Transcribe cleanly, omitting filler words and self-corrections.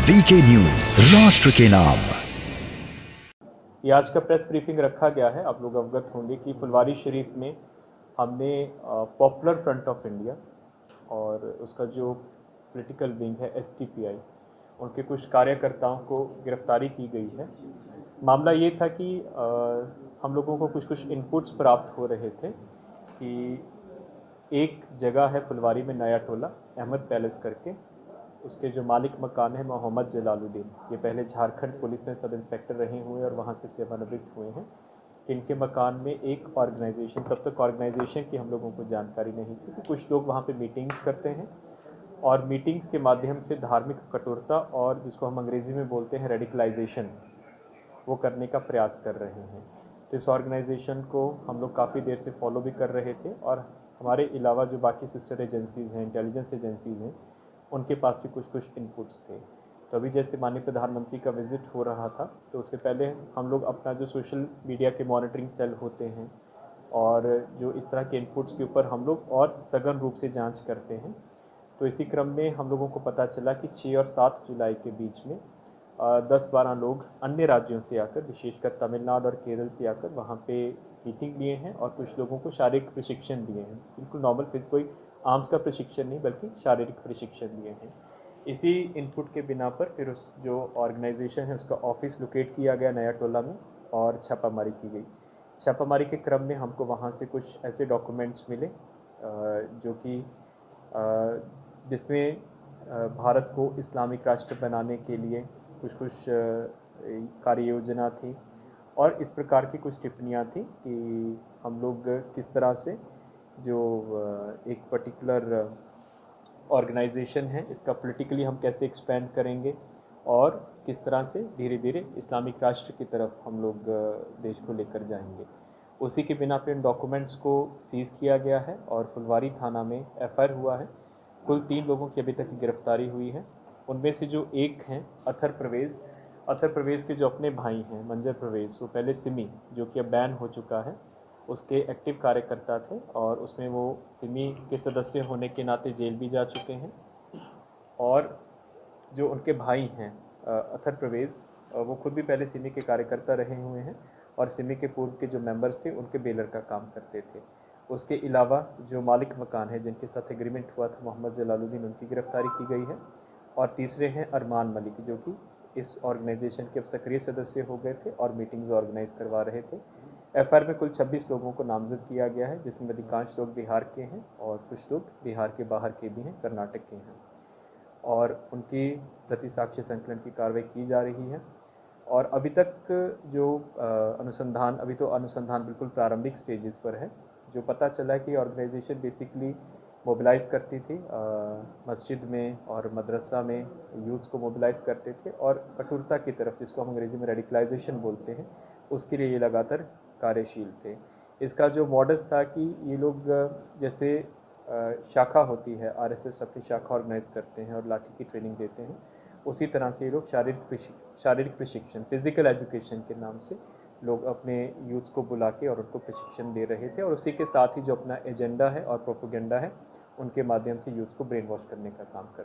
VK news, राष्ट्र के नाम। ये आज का प्रेस ब्रीफिंग रखा गया है। आप लोग अवगत होंगे कि फुलवारी शरीफ में हमने पॉपुलर फ्रंट ऑफ इंडिया और उसका जो पॉलिटिकल विंग है एसटीपीआई, उनके कुछ कार्यकर्ताओं को गिरफ्तारी की गई है। मामला ये था कि हम लोगों को कुछ इनपुट्स प्राप्त हो रहे थे कि एक जगह है फुलवारी में, नया टोला अहमद पैलेस करके, उसके जो मालिक मकान है मोहम्मद जलालुद्दीन, ये पहले झारखंड पुलिस में सब इंस्पेक्टर रहे हुए और वहाँ से सेवानिवृत्त हुए हैं, कि इनके मकान में एक ऑर्गेनाइजेशन, तब तक ऑर्गेनाइजेशन की हम लोगों को जानकारी नहीं थी कि कुछ लोग वहाँ पे मीटिंग्स करते हैं और मीटिंग्स के माध्यम से धार्मिक कठोरता और जिसको हम अंग्रेज़ी में बोलते हैं रेडिकलाइजेशन, वो करने का प्रयास कर रहे हैं। तो इस ऑर्गेनाइजेशन को हम लोग काफ़ी देर से फॉलो भी कर रहे थे और हमारे अलावा जो बाकी सिस्टर एजेंसीज़ हैं, इंटेलिजेंस एजेंसीज़ हैं, उनके पास भी कुछ इनपुट्स थे। तो अभी जैसे माननीय प्रधानमंत्री का विज़िट हो रहा था, तो उससे पहले हम लोग अपना जो सोशल मीडिया के मॉनिटरिंग सेल होते हैं और जो इस तरह के इनपुट्स के ऊपर हम लोग और सघन रूप से जांच करते हैं, तो इसी क्रम में हम लोगों को पता चला कि 6 और 7 जुलाई के बीच में 10-12 लोग अन्य राज्यों से आकर, विशेषकर तमिलनाडु और केरल से आकर वहाँ पे मीटिंग लिए हैं और कुछ लोगों को शारीरिक प्रशिक्षण दिए हैं। बिल्कुल नॉर्मल कोई आर्म्स का प्रशिक्षण नहीं, बल्कि शारीरिक प्रशिक्षण दिए हैं। इसी इनपुट के बिना पर फिर उस जो ऑर्गेनाइजेशन है उसका ऑफिस लोकेट किया गया नया टोला में और छापामारी की गई। छापामारी के क्रम में हमको वहाँ से कुछ ऐसे डॉक्यूमेंट्स मिले जो कि जिसमें भारत को इस्लामिक राष्ट्र बनाने के लिए कुछ कार्य योजना थी और इस प्रकार की कुछ टिप्पणियाँ थी कि हम लोग किस तरह से जो एक पर्टिकुलर ऑर्गेनाइजेशन है इसका पॉलिटिकली हम कैसे एक्सपेंड करेंगे और किस तरह से धीरे धीरे इस्लामिक राष्ट्र की तरफ हम लोग देश को लेकर जाएंगे। उसी के बिना पे इन डॉक्यूमेंट्स को सीज़ किया गया है और फुलवारी थाना में एफआईआर हुआ है। कुल 3 लोगों की अभी तक गिरफ्तारी हुई है। उनमें से जो एक हैं अथर प्रवेश के जो अपने भाई हैं मंजर प्रवेश, वो पहले सिमी, जो कि अब बैन हो चुका है, उसके एक्टिव कार्यकर्ता थे और उसमें वो सिमी के सदस्य होने के नाते जेल भी जा चुके हैं। और जो उनके भाई हैं अथर प्रवेश, वो खुद भी पहले सिमी के कार्यकर्ता रहे हुए हैं और सिमी के पूर्व के जो मेंबर्स थे उनके बेलर का काम करते थे। उसके अलावा जो मालिक मकान है जिनके साथ एग्रीमेंट हुआ था मोहम्मद जलालुद्दीन, उनकी गिरफ्तारी की गई है। और तीसरे हैं अरमान मलिक, जो कि इस ऑर्गेनाइजेशन के अब सक्रिय सदस्य हो गए थे और मीटिंग्स ऑर्गेनाइज करवा रहे थे। एफआईआर में कुल 26 लोगों को नामजद किया गया है, जिसमें अधिकांश लोग बिहार के हैं और कुछ लोग बिहार के बाहर के भी हैं, कर्नाटक के हैं, और उनकी प्रति साक्ष्य संकलन की कार्रवाई की जा रही है। और अभी तक जो अनुसंधान बिल्कुल प्रारंभिक स्टेजेस पर है। जो पता चला है कि ऑर्गेनाइजेशन बेसिकली मोबिलाइज़ करती थी, मस्जिद में और मदरसा में यूथ्स को मोबिलाइज़ करते थे और कठोरता की तरफ, जिसको हम अंग्रेज़ी में रेडिकलाइजेशन बोलते हैं, उसके लिए ये लगातार कार्यशील थे। इसका जो मॉडस था कि ये लोग जैसे शाखा होती है, आरएसएस अपनी शाखा ऑर्गेनाइज करते हैं और लाठी की ट्रेनिंग देते हैं, उसी तरह से ये लोग शारीरिक प्रशिक्षण, फिजिकल एजुकेशन के नाम से लोग अपने यूथ्स को बुला के और उनको प्रशिक्षण दे रहे थे और उसी के साथ ही जो अपना एजेंडा है और प्रोपेगेंडा है, उनके माध्यम से यूथ्स को ब्रेन वॉश करने का काम कर